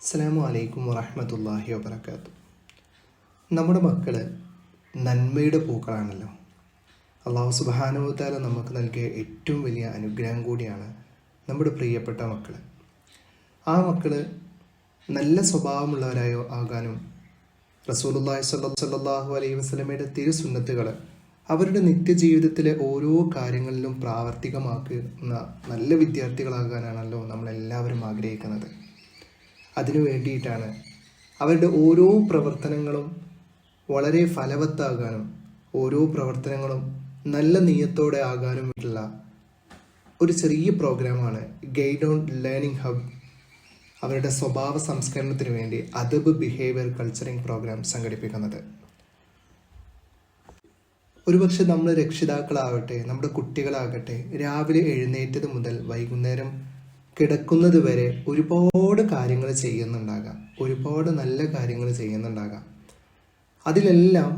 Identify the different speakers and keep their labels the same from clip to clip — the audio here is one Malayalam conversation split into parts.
Speaker 1: അസ്സലാമു അലൈക്കും വറഹ്മത്തുള്ളാഹി വബറകാതുഹു. നമ്മുടെ മക്കൾ നന്മയുടെ പൂക്കളാണല്ലോ. അല്ലാഹു സുബ്ഹാനഹു വ തആല നമുക്ക് നൽകിയ ഏറ്റവും വലിയ അനുഗ്രഹം കൂടിയാണ് നമ്മുടെ പ്രിയപ്പെട്ട മക്കൾ. ആ മക്കൾ നല്ല സ്വഭാവമുള്ളവരായോ ആകാനും റസൂലുള്ളാഹി സ്വല്ലല്ലാഹു അലൈഹി വസല്ലമയുടെ തിരുസുന്നത്തുകൾ അവരുടെ നിത്യജീവിതത്തിലെ ഓരോ കാര്യങ്ങളിലും പ്രാവർത്തികമാക്കുന്ന നല്ല വിദ്യാർത്ഥികളാകാനാണല്ലോ നമ്മളെല്ലാവരും ആഗ്രഹിക്കുന്നത്. അതിനു വേണ്ടിയിട്ടാണ് അവരുടെ ഓരോ പ്രവർത്തനങ്ങളും വളരെ ഫലവത്താകാനും ഓരോ പ്രവർത്തനങ്ങളും നല്ല നീയത്തോടെ ആകാനുമുള്ള ഒരു ചെറിയ പ്രോഗ്രാമാണ് ഗൈഡ് ഓൺ ലേണിംഗ് ഹബ് അവരുടെ സ്വഭാവ സംസ്കരണത്തിന് വേണ്ടി അദബ് ബിഹേവിയർ കൾച്ചറിംഗ് പ്രോഗ്രാം സംഘടിപ്പിക്കുന്നത്. ഒരുപക്ഷെ നമ്മൾ രക്ഷിതാക്കളാവട്ടെ, നമ്മുടെ കുട്ടികളാകട്ടെ, രാവിലെ എഴുന്നേറ്റത് മുതൽ വൈകുന്നേരം കിടക്കുന്നത് വരെ ഒരുപാട് കാര്യങ്ങൾ ചെയ്യുന്നുണ്ടാകാം, ഒരുപാട് നല്ല കാര്യങ്ങൾ ചെയ്യുന്നുണ്ടാകാം. അതിലെല്ലാം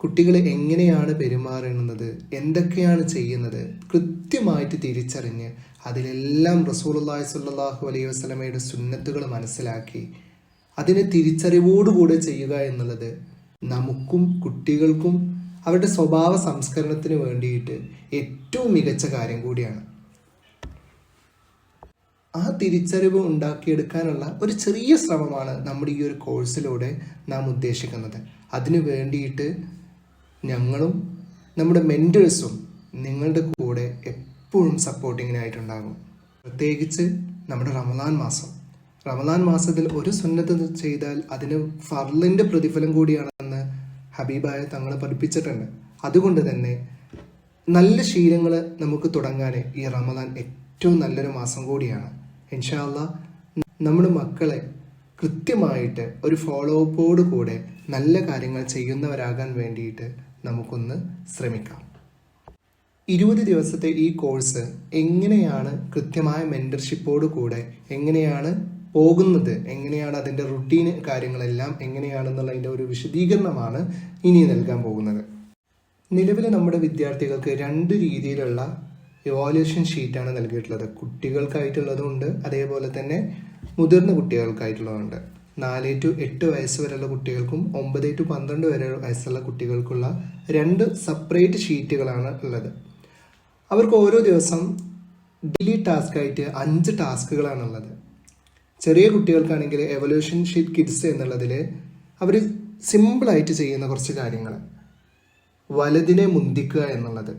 Speaker 1: കുട്ടികൾ എങ്ങനെയാണ് പെരുമാറുന്നത്, എന്തൊക്കെയാണ് ചെയ്യുന്നത് കൃത്യമായിട്ട് തിരിച്ചറിഞ്ഞ് അതിലെല്ലാം റസൂലുള്ളാഹി സ്വല്ലല്ലാഹു അലൈഹി വസല്ലമയുടെ സുന്നത്തുകൾ മനസ്സിലാക്കി അതിനെ തിരിച്ചറിവോടുകൂടെ ചെയ്യുക എന്നുള്ളത് നമുക്കും കുട്ടികൾക്കും അവരുടെ സ്വഭാവ സംസ്കരണത്തിന് വേണ്ടിയിട്ട് ഏറ്റവും മികച്ച കാര്യം കൂടിയാണ്. ആ തിരിച്ചറിവ് ഉണ്ടാക്കിയെടുക്കാനുള്ള ഒരു ചെറിയ ശ്രമമാണ് നമ്മുടെ ഈ ഒരു കോഴ്സിലൂടെ നാം ഉദ്ദേശിക്കുന്നത്. അതിനു വേണ്ടിയിട്ട് ഞങ്ങളും നമ്മുടെ മെൻറ്റേഴ്സും നിങ്ങളുടെ കൂടെ എപ്പോഴും സപ്പോർട്ടിങ്ങിനായിട്ടുണ്ടാകും. പ്രത്യേകിച്ച് നമ്മുടെ റമദാൻ മാസത്തിൽ ഒരു സുന്നത്ത് ചെയ്താൽ അതിന് ഫർളിൻ്റെ പ്രതിഫലം കൂടിയാണെന്ന് ഹബീബായ തങ്ങൾ പഠിപ്പിച്ചിട്ടുണ്ട്. അതുകൊണ്ട് തന്നെ നല്ല ശീലങ്ങൾ നമുക്ക് തുടങ്ങാൻ ഈ റമദാൻ ഏറ്റവും നല്ലൊരു മാസം കൂടിയാണ്. ഇൻഷാ അല്ലാഹ് നമ്മുടെ മക്കളെ കൃത്യമായിട്ട് ഒരു ഫോളോ അപ്പോട് കൂടെ നല്ല കാര്യങ്ങൾ ചെയ്യുന്നവരാകാൻ വേണ്ടിയിട്ട് നമുക്കൊന്ന് ശ്രമിക്കാം. 20 ദിവസത്തെ ഈ കോഴ്സ് എങ്ങനെയാണ് കൃത്യമായ മെൻറ്റർഷിപ്പോട് കൂടെ എങ്ങനെയാണ് പോകുന്നത്, എങ്ങനെയാണ് അതിൻ്റെ റുട്ടീൻ കാര്യങ്ങളെല്ലാം എങ്ങനെയാണെന്നുള്ളതിൻ്റെ ഒരു വിശദീകരണമാണ് ഇനി നൽകാൻ പോകുന്നത്. നിലവിൽ നമ്മുടെ വിദ്യാർത്ഥികൾക്ക് 2 രീതിയിലുള്ള ഇവാലുവേഷൻ ഷീറ്റാണ് നൽകിയിട്ടുള്ളത്. കുട്ടികൾക്കായിട്ടുള്ളതുണ്ട്, അതേപോലെ തന്നെ മുതിർന്ന കുട്ടികൾക്കായിട്ടുള്ളതുണ്ട്. 4 to 8 വയസ്സ് വരെയുള്ള കുട്ടികൾക്കും 9 to 12 വരെ വയസ്സുള്ള കുട്ടികൾക്കുള്ള 2 സെപ്പറേറ്റ് ഷീറ്റുകളാണ് ഉള്ളത്. അവർക്ക് ഓരോ ദിവസം ഡെയിലി ടാസ്ക്കായിട്ട് 5 ടാസ്കുകളാണുള്ളത്. ചെറിയ കുട്ടികൾക്കാണെങ്കിൽ എവല്യൂഷൻ ഷീറ്റ് കിഡ്സ് എന്നുള്ളതിൽ അവർ സിമ്പിളായിട്ട് ചെയ്യുന്ന കുറച്ച് കാര്യങ്ങൾ, വലതിനെ മുന്തിക്കുക എന്നുള്ളത്,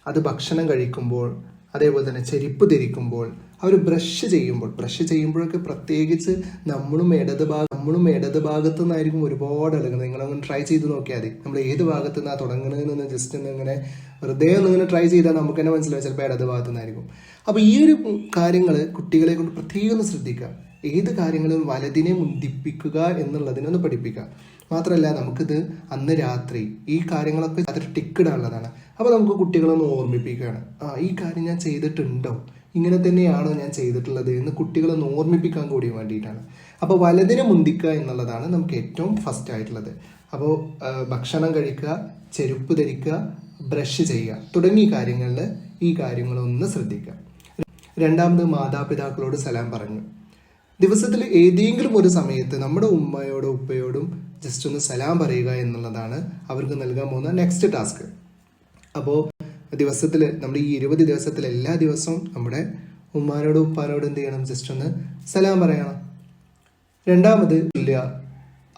Speaker 1: അത് ഭക്ഷണം കഴിക്കുമ്പോൾ, അതേപോലെ തന്നെ ചെരുപ്പ് ധരിക്കുമ്പോൾ, അവർ ബ്രഷ് ചെയ്യുമ്പോഴൊക്കെ പ്രത്യേകിച്ച് നമ്മളും ഇടത് ഭാഗത്തു നിന്നായിരിക്കും ഒരുപാട് ഇളകുന്നത്. നിങ്ങളൊന്ന് ട്രൈ ചെയ്ത് നോക്കിയാൽ മതി. നമ്മൾ ഏത് ഭാഗത്തു നിന്നാണ് തുടങ്ങുന്നതെന്ന് ജസ്റ്റ് ഒന്ന് ഇങ്ങനെ വെറുതെ ഒന്നിങ്ങനെ ട്രൈ ചെയ്താൽ നമുക്ക് തന്നെ മനസ്സിലാവും ചിലപ്പോൾ ഇടത് ഭാഗത്തു നിന്നായിരിക്കും. അപ്പോൾ ഈ ഒരു കാര്യങ്ങൾ കുട്ടികളെ കൊണ്ട് പ്രത്യേകം ശ്രദ്ധിക്കുക. ഏത് കാര്യങ്ങളും വലതിനെ മുന്തിപ്പിക്കുക എന്നുള്ളതിനൊന്ന് പഠിപ്പിക്കുക. മാത്രമല്ല നമുക്കിത് അന്ന് രാത്രി ഈ കാര്യങ്ങളൊക്കെ അതൊരു ടിക്കിടാനുള്ളതാണ്. അപ്പോൾ നമുക്ക് കുട്ടികളൊന്ന് ഓർമ്മിപ്പിക്കുകയാണ്, ഈ കാര്യം ഞാൻ ചെയ്തിട്ടുണ്ടോ, ഇങ്ങനെ തന്നെയാണോ ഞാൻ ചെയ്തിട്ടുള്ളത് എന്ന് കുട്ടികളൊന്ന് ഓർമ്മിപ്പിക്കാൻ കൂടി വേണ്ടിയിട്ടാണ്. അപ്പോൾ വലതിനെ മുന്തിക്കുക എന്നുള്ളതാണ് നമുക്ക് ഏറ്റവും ഫസ്റ്റ് ആയിട്ടുള്ളത്. അപ്പോൾ ഭക്ഷണം കഴിക്കുക, ചെരുപ്പ് ധരിക്കുക, ബ്രഷ് ചെയ്യുക തുടങ്ങിയ കാര്യങ്ങളിൽ ഈ കാര്യങ്ങളൊന്ന് ശ്രദ്ധിക്കുക. 2ാമത് മാതാപിതാക്കളോട് സലാം പറഞ്ഞു. ദിവസത്തിൽ ഏതെങ്കിലും ഒരു സമയത്ത് നമ്മുടെ ഉമ്മയോടും ഉപ്പയോടും ജസ്റ്റ് ഒന്ന് സലാം പറയുക എന്നുള്ളതാണ് അവർക്ക് നൽകാൻ പോകുന്ന നെക്സ്റ്റ് ടാസ്ക്. അപ്പോൾ ദിവസത്തിൽ നമ്മുടെ ഈ 20 ദിവസത്തിൽ എല്ലാ ദിവസവും നമ്മുടെ ഉമ്മാനോടും ഉപ്പാനോടും എന്ത് ചെയ്യണം, ജസ്റ്റ് ഒന്ന് സലാം പറയണം. 2ാമത് ഇല്ല,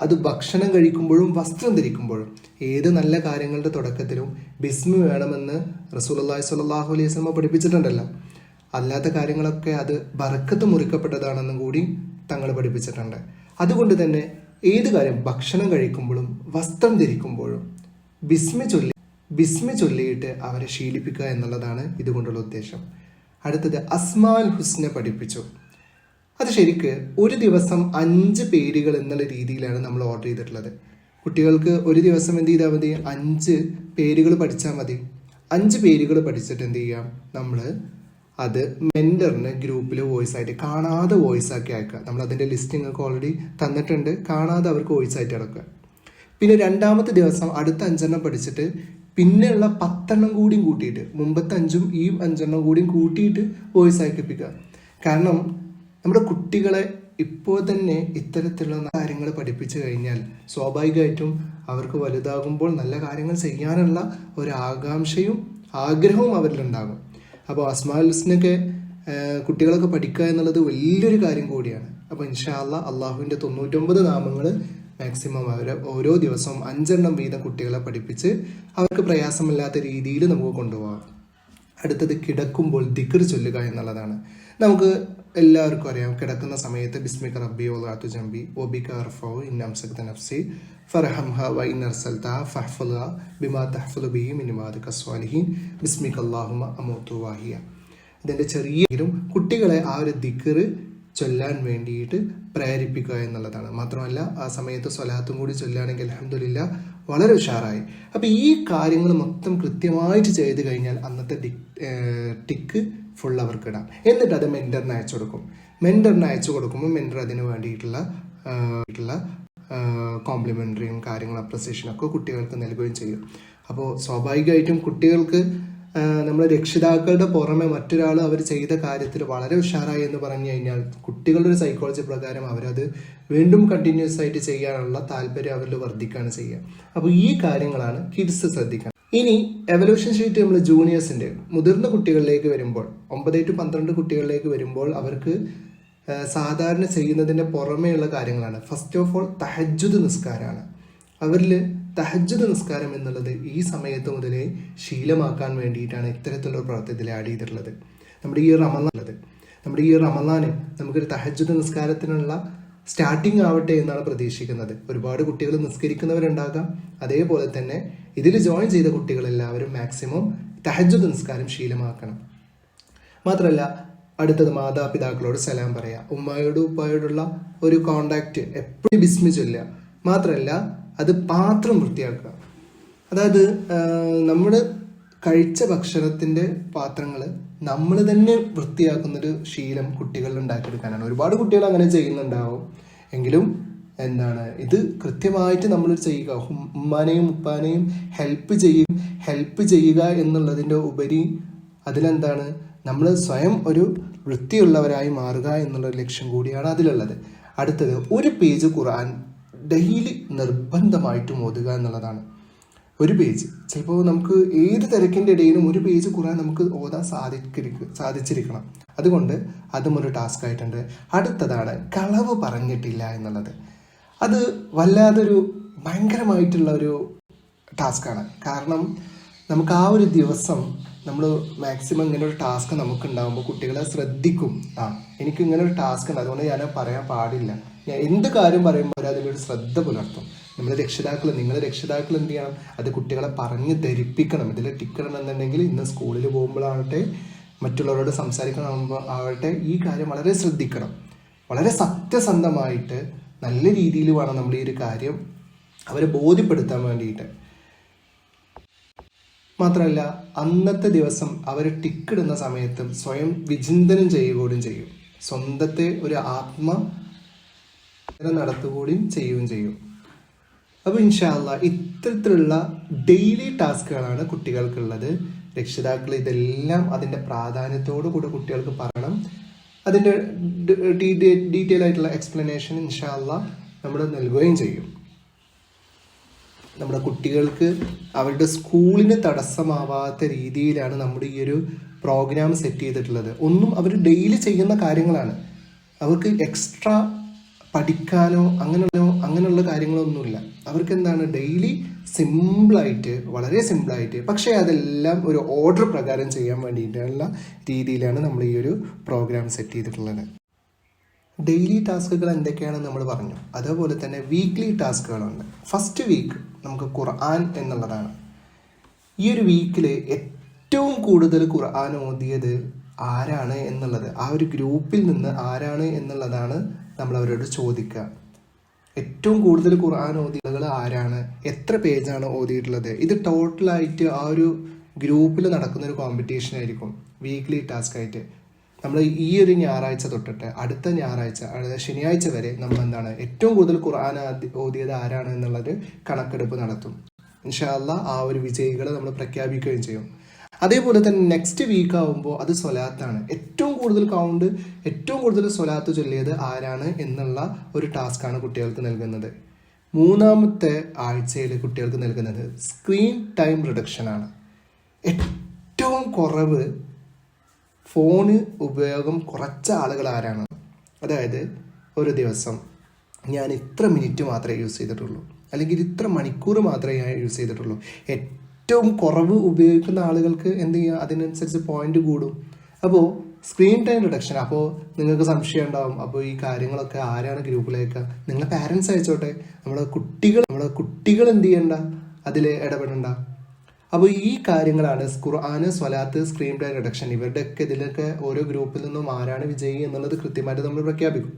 Speaker 1: അത് ഭക്ഷണം കഴിക്കുമ്പോഴും വസ്ത്രം ധരിക്കുമ്പോഴും ഏത് നല്ല കാര്യങ്ങളുടെ തുടക്കത്തിലും ബിസ്മി വേണമെന്ന് റസൂലുള്ളാഹി സ്വല്ലല്ലാഹു അലൈഹി വസല്ലം പഠിപ്പിച്ചിട്ടുണ്ടല്ലോ. അല്ലാത്ത കാര്യങ്ങളൊക്കെ അത് ബറക്കത്ത് മുറിക്കപ്പെട്ടതാണെന്നും കൂടി തങ്ങൾ പഠിപ്പിച്ചിട്ടുണ്ട്. അതുകൊണ്ട് തന്നെ ഏത് കാര്യം ഭക്ഷണം കഴിക്കുമ്പോഴും വസ്ത്രം ധരിക്കുമ്പോഴും ബിസ്മി ചൊല്ലിയിട്ട് അവരെ ശീലിപ്പിക്കുക എന്നുള്ളതാണ് ഇതുകൊണ്ടുള്ള ഉദ്ദേശം. അടുത്തത് അസ്മാൽ ഹുസ്ന പഠിപ്പിച്ചു. അത് ശരിക്ക് ഒരു ദിവസം 5 പേരുകൾ എന്നുള്ള രീതിയിലാണ് നമ്മൾ ഓർഡർ ചെയ്തിട്ടുള്ളത്. കുട്ടികൾക്ക് ഒരു ദിവസം എന്ത് ചെയ്താൽ മതി, 5 പേരുകൾ പഠിച്ചാൽ മതി. 5 പേരുകൾ പഠിച്ചിട്ട് എന്ത് ചെയ്യാം, നമ്മൾ അത് മെൻറ്ററിന് ഗ്രൂപ്പിൽ വോയിസ് ആയിട്ട് കാണാതെ വോയിസ് ആക്കി അയക്കുക. നമ്മൾ അതിൻ്റെ ലിസ്റ്റ് നിങ്ങൾക്ക് ഓൾറെഡി തന്നിട്ടുണ്ട്. കാണാതെ അവർക്ക് വോയിസ് ആയിട്ട് അടക്കുക. പിന്നെ 2ാമത്തെ ദിവസം അടുത്ത 5 പഠിച്ചിട്ട് പിന്നെയുള്ള 10 കൂടിയും കൂട്ടിയിട്ട്, മുമ്പത്തെ 5ഉം ഈ 5 കൂടിയും കൂട്ടിയിട്ട് വോയിസ് ആക്കിപ്പിക്കുക. കാരണം നമ്മുടെ കുട്ടികളെ ഇപ്പോൾ തന്നെ ഇത്തരത്തിലുള്ള കാര്യങ്ങൾ പഠിപ്പിച്ചു കഴിഞ്ഞാൽ സ്വാഭാവികമായിട്ടും അവർക്ക് വലുതാകുമ്പോൾ നല്ല കാര്യങ്ങൾ ചെയ്യാനുള്ള ഒരു ആകാംക്ഷയും ആഗ്രഹവും അവരിലുണ്ടാകും. അപ്പോൾ അസ്മാഉൽ ഹുസ്നയൊക്കെ കുട്ടികളൊക്കെ പഠിക്കുക എന്നുള്ളത് വലിയൊരു കാര്യം കൂടിയാണ്. അപ്പോൾ ഇൻഷാ അല്ലാഹ് അള്ളാഹുവിൻ്റെ 99 നാമങ്ങൾ മാക്സിമം ഓരോ ദിവസവും 5 വീതം കുട്ടികളെ പഠിപ്പിച്ച് അവർക്ക് പ്രയാസമില്ലാത്ത രീതിയിൽ നമുക്ക് കൊണ്ടുപോകാം. അടുത്തത് കിടക്കുമ്പോൾ ദിക്ർ ചൊല്ലുക എന്നുള്ളതാണ്. നമുക്ക് എല്ലാവർക്കും അറിയാം, കിടക്കുന്ന സമയത്ത് ബിസ്മിക റബ്ബി വദഅതു ജംബി വബിക അർഫഉ ഇൻ അംസക്ത നഫ്സി ഫർഹംഹ വ ഇൻ അർസൽതഹ ഫഹ്ഫദ്ഹ ബിമാ തഹ്ഫദു ബിഹി മിൻ ഇബാദിക സ്വാലിഹീൻ ബിസ്മിക അല്ലാഹുമ്മ അമൂതു വഹിയ. ഇതിൻ്റെ ചെറിയെങ്കിലും കുട്ടികളെ ആ ഒരു ദിക്ർ ചൊല്ലാൻ വേണ്ടിയിട്ട് പ്രേരിപ്പിക്കുക എന്നുള്ളതാണ്. മാത്രമല്ല ആ സമയത്ത് സ്വലാത്തും കൂടി ചൊല്ലുകയാണെങ്കിൽ അൽഹംദുലില്ലാഹ് വളരെ ഉഷാറായി. അപ്പോൾ ഈ കാര്യങ്ങൾ മൊത്തം കൃത്യമായിട്ട് ചെയ്ത് കഴിഞ്ഞാൽ അന്നത്തെ ടിക്ക് ഫുൾ അവർക്ക് ഇടാം. എന്നിട്ട് അത് മെൻറ്ററിന് അയച്ചു കൊടുക്കും. മെൻറ്ററിന് അയച്ചു കൊടുക്കുമ്പോൾ മെൻറ്റർ അതിന് വേണ്ടിയിട്ടുള്ള കോംപ്ലിമെൻ്ററിയും കാര്യങ്ങളും അപ്രിസിയേഷനൊക്കെ കുട്ടികൾക്ക് നൽകുകയും ചെയ്യും. അപ്പോൾ സ്വാഭാവികമായിട്ടും കുട്ടികൾക്ക് നമ്മൾ രക്ഷിതാക്കളുടെ പുറമെ മറ്റൊരാൾ അവർ ചെയ്ത കാര്യത്തിൽ വളരെ ഉഷാറായി എന്ന് പറഞ്ഞു കഴിഞ്ഞാൽ കുട്ടികളുടെ ഒരു സൈക്കോളജി പ്രകാരം അവരത് വീണ്ടും കണ്ടിന്യൂസ് ആയിട്ട് ചെയ്യാനുള്ള താല്പര്യം അവരിൽ വർദ്ധിക്കുകയാണ് ചെയ്യുക. അപ്പോൾ ഈ കാര്യങ്ങളാണ് കിഡ്സ് ശ്രദ്ധിക്കണം. ഇനി എവല്യൂഷൻ ഷീറ്റ് നമ്മൾ ജൂനിയേഴ്സിൻ്റെ മുതിർന്ന കുട്ടികളിലേക്ക് വരുമ്പോൾ 9 to 12 കുട്ടികളിലേക്ക് വരുമ്പോൾ അവർക്ക് സാധാരണ ചെയ്യുന്നതിൻ്റെ പുറമേയുള്ള കാര്യങ്ങളാണ്. ഫസ്റ്റ് ഓഫ് ഓൾ തഹജ്ജുദ് നിസ്കാരമാണ്. അവരിൽ തഹജ്ജുദ് നിസ്കാരം എന്നുള്ളത് ഈ സമയത്ത് മുതലേ ശീലമാക്കാൻ ഇത്തരത്തിലുള്ള പ്രവർത്തനത്തിൽ ആഡ് ചെയ്തിട്ടുള്ളത്. നമ്മുടെ ഈ റമളാന് നമുക്കൊരു തഹജ്ജുദ് നിസ്കാരത്തിനുള്ള സ്റ്റാർട്ടിങ് ആവട്ടെ എന്നാണ് പ്രതീക്ഷിക്കുന്നത്. ഒരുപാട് കുട്ടികൾ നിസ്കരിക്കുന്നവരുണ്ടാകാം. അതേപോലെ തന്നെ ഇതിൽ ജോയിൻ ചെയ്ത കുട്ടികളെല്ലാവരും മാക്സിമം തഹജ്ജുദ് നിസ്കാരം ശീലമാക്കണം. മാത്രമല്ല അടുത്തത് മാതാപിതാക്കളോട് സലാം പറയുക, ഉമ്മായോടും ഉപ്പായോടുള്ള ഒരു കോണ്ടാക്ട് എപ്പോഴും ബിസ്മി ചൊല്ലുക. മാത്രമല്ല അത് പാത്രം വൃത്തിയാക്കുക. അതായത് നമ്മൾ കഴിച്ച ഭക്ഷണത്തിൻ്റെ പാത്രങ്ങൾ നമ്മൾ തന്നെ വൃത്തിയാക്കുന്നൊരു ശീലം കുട്ടികളിൽ ഉണ്ടാക്കിയെടുക്കാനാണ്. ഒരുപാട് കുട്ടികൾ അങ്ങനെ ചെയ്യുന്നുണ്ടാവും. എങ്കിലും ഇത് കൃത്യമായിട്ട് നമ്മൾ ചെയ്യുക. ഉമ്മാനെയും ഉപ്പാനെയും ഹെൽപ്പ് ചെയ്യുക എന്നുള്ളതിൻ്റെ ഉപരി നമ്മൾ സ്വയം ഒരു വൃത്തിയുള്ളവരായി മാറുക എന്നുള്ള ലക്ഷ്യം കൂടിയാണ് അതിലുള്ളത്. അടുത്തത് ഒരു പേജ് ഖുർആൻ ഡെയിലി നിർബന്ധമായിട്ടും ഓതുക എന്നുള്ളതാണ്. ഒരു പേജ്, ചിലപ്പോൾ നമുക്ക് ഏത് തിരക്കിൻ്റെ ഇടയിലും ഒരു പേജ് ഖുർആൻ നമുക്ക് ഓതാൻ സാധിച്ചിരിക്കണം. അതുകൊണ്ട് അതും ഒരു ടാസ്ക് ആയിട്ടുണ്ട്. അടുത്തതാണ് കളവ് പറഞ്ഞിട്ടില്ല എന്നുള്ളത്. അത് വല്ലാതൊരു ഭയങ്കരമായിട്ടുള്ള ഒരു ടാസ്ക്കാണ്. കാരണം നമുക്ക് ആ ഒരു ദിവസം നമ്മൾ മാക്സിമം ഇങ്ങനെ ഒരു ടാസ്ക് നമുക്ക് ഉണ്ടാകുമ്പോൾ കുട്ടികളെ ശ്രദ്ധിക്കും. എനിക്ക് ഇങ്ങനെ ഒരു ടാസ്ക് ഉണ്ട്, അതുകൊണ്ട് ഞാൻ പറയാൻ പാടില്ല. ഞാൻ എന്ത് കാര്യം പറയുമ്പോൾ അതിലൊരു ശ്രദ്ധ പുലർത്തും. നിങ്ങളുടെ രക്ഷിതാക്കൾ എന്ത് ചെയ്യണം? അത് കുട്ടികളെ പറഞ്ഞ് ധരിപ്പിക്കണം. ഇതിൽ ടിക്കണം എന്നുണ്ടെങ്കിൽ ഇന്ന് സ്കൂളിൽ പോകുമ്പോഴാവട്ടെ, മറ്റുള്ളവരോട് സംസാരിക്കണം ആവട്ടെ, ഈ കാര്യം വളരെ ശ്രദ്ധിക്കണം. വളരെ സത്യസന്ധമായിട്ട് നല്ല രീതിയിൽ വേണം നമ്മൾ ഈ ഒരു കാര്യം അവരെ ബോധ്യപ്പെടുത്താൻ വേണ്ടിയിട്ട്. മാത്രമല്ല അന്നത്തെ ദിവസം അവർ ടിക്കിടുന്ന സമയത്ത് സ്വയം വിചിന്തനം ചെയ്യുകയും ചെയ്യും. സ്വന്തത്തെ ഒരു നടത്തുകയും ചെയ്യും. അപ്പോൾ ഇൻഷാ അല്ലാഹ് ഇത്തരത്തിലുള്ള ഡെയിലി ടാസ്കുകളാണ് കുട്ടികൾക്കുള്ളത്. രക്ഷിതാക്കൾ ഇതെല്ലാം അതിൻ്റെ പ്രാധാന്യത്തോടു കൂടി കുട്ടികൾക്ക് പറയണം. അതിൻ്റെ ഡീറ്റെയിൽ ആയിട്ടുള്ള എക്സ്പ്ലനേഷൻ ഇൻഷാ അല്ലാഹ് നമ്മൾ നൽകുകയും ചെയ്യും. നമ്മുടെ കുട്ടികൾക്ക് അവരുടെ സ്കൂളിന് തടസ്സമാവാത്ത രീതിയിലാണ് നമ്മുടെ ഈ ഒരു പ്രോഗ്രാം സെറ്റ് ചെയ്തിട്ടുള്ളത്. ഒന്നും അവർ ഡെയിലി ചെയ്യുന്ന കാര്യങ്ങളാണ്. അവർക്ക് എക്സ്ട്രാ പഠിക്കാനോ അങ്ങനെയുള്ള കാര്യങ്ങളൊന്നുമില്ല. അവർക്ക് ഡെയിലി വളരെ സിമ്പിളായിട്ട്, പക്ഷേ അതെല്ലാം ഒരു ഓർഡർ പ്രകാരം ചെയ്യാൻ വേണ്ടിയിട്ടുള്ള രീതിയിലാണ് നമ്മൾ ഈ ഒരു പ്രോഗ്രാം സെറ്റ് ചെയ്തിട്ടുള്ളത്. ഡെയിലി ടാസ്കുകൾ എന്തൊക്കെയാണെന്ന് നമ്മൾ പറഞ്ഞു. അതേപോലെ തന്നെ വീക്ക്ലി ടാസ്കുകളുണ്ട്. ഫസ്റ്റ് വീക്ക് നമുക്ക് ഖുർആൻ എന്നുള്ളതാണ്. ഈ ഒരു വീക്കിൽ ഏറ്റവും കൂടുതൽ ഖുർആൻ ഓതിയത് ആരാണ് എന്നുള്ളത്, ആ ഒരു ഗ്രൂപ്പിൽ നിന്ന് ആരാണ് എന്നുള്ളതാണ് നമ്മൾ അവരോട് ചോദിക്കുക. ഏറ്റവും കൂടുതൽ ഖുർആൻ ഓതികൾ ആരാണ്, എത്ര പേജാണ് ഓതിയിട്ടുള്ളത്, ഇത് ടോട്ടലായിട്ട് ആ ഒരു ഗ്രൂപ്പിൽ നടക്കുന്നൊരു കോമ്പറ്റീഷൻ ആയിരിക്കും വീക്ക്ലി ടാസ്ക് ആയിട്ട്. നമ്മൾ ഈ ഒരു ഞായറാഴ്ച തൊട്ടിട്ട് അടുത്ത ഞായറാഴ്ച, ശനിയാഴ്ച വരെ നമ്മൾ ഏറ്റവും കൂടുതൽ ഖുർആൻ ഓതിയത് ആരാണ് എന്നുള്ളത് കണക്കെടുപ്പ് നടത്തും. ഇൻഷാ അല്ലാഹ് ആ ഒരു വിജയികളെ നമ്മൾ പ്രഖ്യാപിക്കുകയും ചെയ്യും. അതേപോലെ തന്നെ നെക്സ്റ്റ് വീക്ക് ആകുമ്പോൾ അത് സ്വലാത്താണ്. ഏറ്റവും കൂടുതൽ സ്വലാത്ത് ചൊല്ലിയത് ആരാണ് എന്നുള്ള ഒരു ടാസ്ക്കാണ് കുട്ടികൾക്ക് നൽകുന്നത്. 3-ാമത്തെ ആഴ്ചയിൽ കുട്ടികൾക്ക് നൽകുന്നത് സ്ക്രീൻ ടൈം റിഡക്ഷനാണ്. ഏറ്റവും കുറവ് ഫോണ് ഉപയോഗം കുറച്ച ആളുകൾ ആരാണ്? അതായത് ഒരു ദിവസം ഞാൻ ഇത്ര മിനിറ്റ് മാത്രമേ യൂസ് ചെയ്തിട്ടുള്ളൂ, അല്ലെങ്കിൽ ഇത്ര മണിക്കൂർ മാത്രമേ ഞാൻ യൂസ് ചെയ്തിട്ടുള്ളൂ. ഏറ്റവും കുറവ് ഉപയോഗിക്കുന്ന ആളുകൾക്ക് എന്ത് ചെയ്യുക, അതിനനുസരിച്ച് പോയിന്റ് കൂടും. അപ്പോൾ സ്ക്രീൻ ടൈം റിഡക്ഷൻ. അപ്പോൾ നിങ്ങൾക്ക് സംശയം ഉണ്ടാവും, അപ്പോൾ ഈ കാര്യങ്ങളൊക്കെ ആരാണ് ഗ്രൂപ്പിലേക്ക്? നിങ്ങളെ പാരൻസ് അയച്ചോട്ടെ. നമ്മുടെ കുട്ടികൾ എന്ത് ചെയ്യണ്ട, അതിൽ ഇടപെടണ്ട. അപ്പോൾ ഈ കാര്യങ്ങളാണ് ഖുർആന്, സ്വലാത്ത്, സ്ക്രീൻ ടൈം റിഡക്ഷൻ. ഇവരുടെയൊക്കെ ഇതിലൊക്കെ ഓരോ ഗ്രൂപ്പിൽ നിന്നും ആരാണ് വിജയി എന്നുള്ളത് കൃത്യമായിട്ട് നമ്മൾ പ്രഖ്യാപിക്കും.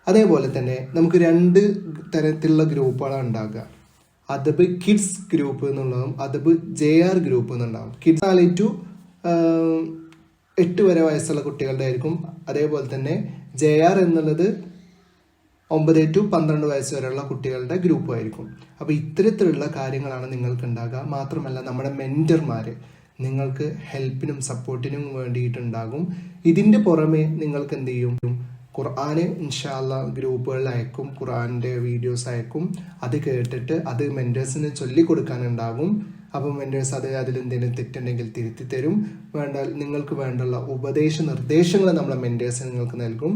Speaker 1: അതേപോലെ തന്നെ നമുക്ക് 2 തരത്തിലുള്ള ഗ്രൂപ്പുകളാണ് ഉണ്ടാകുക. അദബ് കിഡ്സ് ഗ്രൂപ്പ് എന്നുള്ളതും അദബ് JR ഗ്രൂപ്പ് എന്നുണ്ടാകും. കിഡ്സ് 4 to 8 വരെ വയസ്സുള്ള കുട്ടികളുടെ ആയിരിക്കും. അതേപോലെ തന്നെ JR എന്നുള്ളത് 9 to 12 വയസ്സ് വരെയുള്ള കുട്ടികളുടെ ഗ്രൂപ്പ് ആയിരിക്കും. അപ്പോൾ ഇത്തരത്തിലുള്ള കാര്യങ്ങളാണ് നിങ്ങൾക്ക് ഉണ്ടാകുക. മാത്രമല്ല നമ്മുടെ മെൻറ്റർമാർ നിങ്ങൾക്ക് ഹെൽപ്പിനും സപ്പോർട്ടിനും വേണ്ടിയിട്ടുണ്ടാകും. ഇതിൻ്റെ പുറമെ നിങ്ങൾക്ക് എന്ത് ചെയ്യും, ഖുർആന് ഇൻഷാ അല്ലാഹ് ഗ്രൂപ്പുകളിൽ അയക്കും, ഖുർആൻ്റെ വീഡിയോസ് അയക്കും. അത് കേട്ടിട്ട് അത് മെൻറ്റേഴ്സിന് ചൊല്ലിക്കൊടുക്കാനുണ്ടാകും. അപ്പോൾ മെൻറ്റേഴ്സ് അതിലെന്തെങ്കിലും തെറ്റുണ്ടെങ്കിൽ തിരുത്തി തരും. നിങ്ങൾക്ക് വേണ്ടുള്ള നിർദ്ദേശങ്ങൾ നമ്മളെ മെൻറ്റേഴ്സ് നിങ്ങൾക്ക് നൽകും.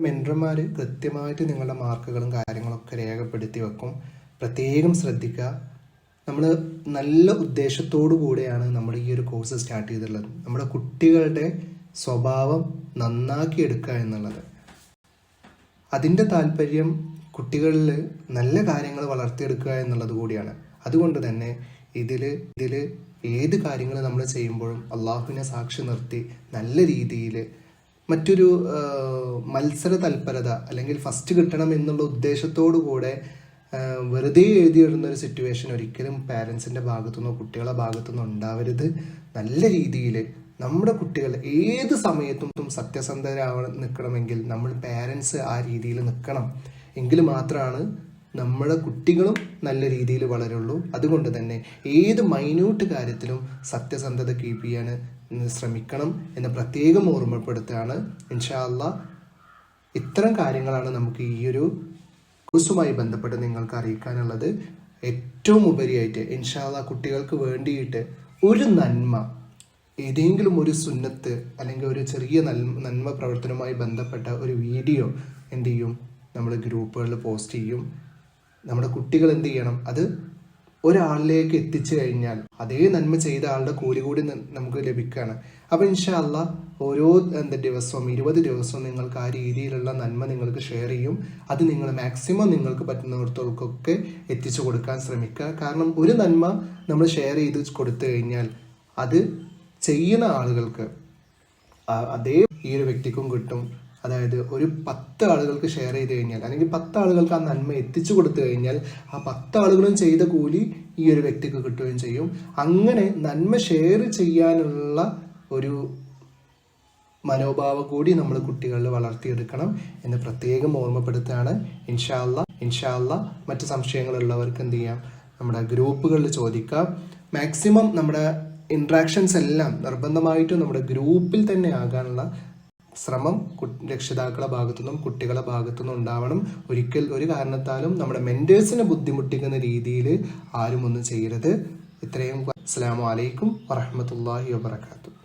Speaker 1: മെൻറ്റർമാർ കൃത്യമായിട്ട് നിങ്ങളുടെ മാർക്കുകളും കാര്യങ്ങളൊക്കെ രേഖപ്പെടുത്തി വെക്കും. പ്രത്യേകം ശ്രദ്ധിക്കുക. നമ്മൾ നല്ല ഉദ്ദേശത്തോടു കൂടെയാണ് നമ്മൾ ഈ ഒരു കോഴ്സ് സ്റ്റാർട്ട് ചെയ്തിട്ടുള്ളത്. നമ്മുടെ കുട്ടികളുടെ സ്വഭാവം നന്നാക്കി എടുക്കുക എന്നുള്ളത്. അതിൻ്റെ താല്പര്യം കുട്ടികളിൽ നല്ല കാര്യങ്ങൾ വളർത്തിയെടുക്കുക എന്നുള്ളത് കൂടിയാണ്. അതുകൊണ്ട് തന്നെ ഇതിൽ ഏത് കാര്യങ്ങൾ നമ്മൾ ചെയ്യുമ്പോഴും അള്ളാഹുവിനെ സാക്ഷി നിർത്തി നല്ല രീതിയിൽ മറ്റൊരു മത്സര തൽപരത അല്ലെങ്കിൽ ഫസ്റ്റ് കിട്ടണം എന്നുള്ള ഉദ്ദേശത്തോടു കൂടെ വെറുതെ എഴുതിയിടുന്ന ഒരു സിറ്റുവേഷൻ ഒരിക്കലും പാരൻസിൻ്റെ ഭാഗത്തുനിന്നോ കുട്ടികളുടെ ഭാഗത്തുനിന്നോ ഉണ്ടാവരുത്. നല്ല രീതിയിൽ നമ്മുടെ കുട്ടികൾ ഏത് സമയത്തും സത്യസന്ധരാവാൻ നിൽക്കണമെങ്കിൽ നമ്മൾ പാരൻസ് ആ രീതിയിൽ നിൽക്കണം. എങ്കിൽ മാത്രമാണ് നമ്മുടെ കുട്ടികളും നല്ല രീതിയിൽ വളരുള്ളൂ. അതുകൊണ്ട് തന്നെ ഏത് മൈന്യൂട്ട് കാര്യത്തിലും സത്യസന്ധത കീപ്പ് ചെയ്യാൻ ശ്രമിക്കണം എന്ന് പ്രത്യേകം ഓർമ്മപ്പെടുത്തുകയാണ്. ഇൻഷാ അല്ലാഹ് ഇത്തരം കാര്യങ്ങളാണ് നമുക്ക് ഈ ഒരു കോഴ്സുമായി ബന്ധപ്പെട്ട് നിങ്ങൾക്ക് അറിയിക്കാനുള്ളത്. ഏറ്റവും ഉപരിയായിട്ട് ഇൻഷാ അല്ലാഹ് കുട്ടികൾക്ക് വേണ്ടിയിട്ട് ഒരു നന്മ, ഏതെങ്കിലും ഒരു സുന്നത്ത് അല്ലെങ്കിൽ ഒരു ചെറിയ നന്മ പ്രവർത്തനവുമായി ബന്ധപ്പെട്ട ഒരു വീഡിയോ എന്ത് ചെയ്യും, നമ്മൾ ഗ്രൂപ്പുകളിൽ പോസ്റ്റ് ചെയ്യും. നമ്മുടെ കുട്ടികൾ എന്ത് ചെയ്യണം, അത് ഒരാളിലേക്ക് എത്തിച്ചു കഴിഞ്ഞാൽ അതേ നന്മ ചെയ്ത ആളുടെ കൂലി കൂടി നമുക്ക് ലഭിക്കുകയാണ്. അപ്പോൾ ഇൻഷാ അല്ലാഹ് ഓരോ ദിവസവും 20 ദിവസവും നിങ്ങൾക്ക് ആ രീതിയിലുള്ള നന്മ നിങ്ങൾക്ക് ഷെയർ ചെയ്യും. അത് നിങ്ങൾ മാക്സിമം നിങ്ങൾക്ക് പറ്റുന്നിടത്തോൾക്കൊക്കെ എത്തിച്ചു കൊടുക്കാൻ ശ്രമിക്കുക. കാരണം ഒരു നന്മ നമ്മൾ ഷെയർ ചെയ്ത് കൊടുത്തു കഴിഞ്ഞാൽ അത് ചെയ്യുന്ന ആളുകൾക്ക് അതേ ഈ ഒരു വ്യക്തിക്കും കിട്ടും. അതായത് ഒരു 10 ആളുകൾക്ക് ഷെയർ ചെയ്ത് കഴിഞ്ഞാൽ അല്ലെങ്കിൽ 10 ആളുകൾക്ക് ആ നന്മ എത്തിച്ചു കൊടുത്തു കഴിഞ്ഞാൽ ആ 10 ആളുകളും ചെയ്ത കൂലി ഈ ഒരു വ്യക്തിക്ക് കിട്ടുകയും ചെയ്യും. അങ്ങനെ നന്മ ഷെയർ ചെയ്യാനുള്ള ഒരു മനോഭാവം കൂടി നമ്മൾ കുട്ടികളിൽ വളർത്തിയെടുക്കണം എന്ന് പ്രത്യേകം ഓർമ്മപ്പെടുത്തുകയാണ്. ഇൻഷാ അല്ലാഹ് മറ്റ് സംശയങ്ങളുള്ളവർക്ക് എന്ത് ചെയ്യാം, നമ്മുടെ ഗ്രൂപ്പുകളിൽ ചോദിക്കാം. മാക്സിമം നമ്മുടെ ഇൻട്രാക്ഷൻസ് എല്ലാം നിർബന്ധമായിട്ടും നമ്മുടെ ഗ്രൂപ്പിൽ തന്നെ ആകാനുള്ള ശ്രമം രക്ഷിതാക്കളുടെ ഭാഗത്തുനിന്നും കുട്ടികളുടെ ഭാഗത്തുനിന്നും ഉണ്ടാവണം. ഒരു കാരണത്താലും നമ്മുടെ മെൻറ്റേഴ്സിനെ ബുദ്ധിമുട്ടിക്കുന്ന രീതിയിൽ ആരും ഒന്നും ചെയ്യരുത്. ഇത്രയും. അസ്സലാമു അലൈക്കും വറഹ്മത്തുള്ളാഹി വബറകാതുഹു.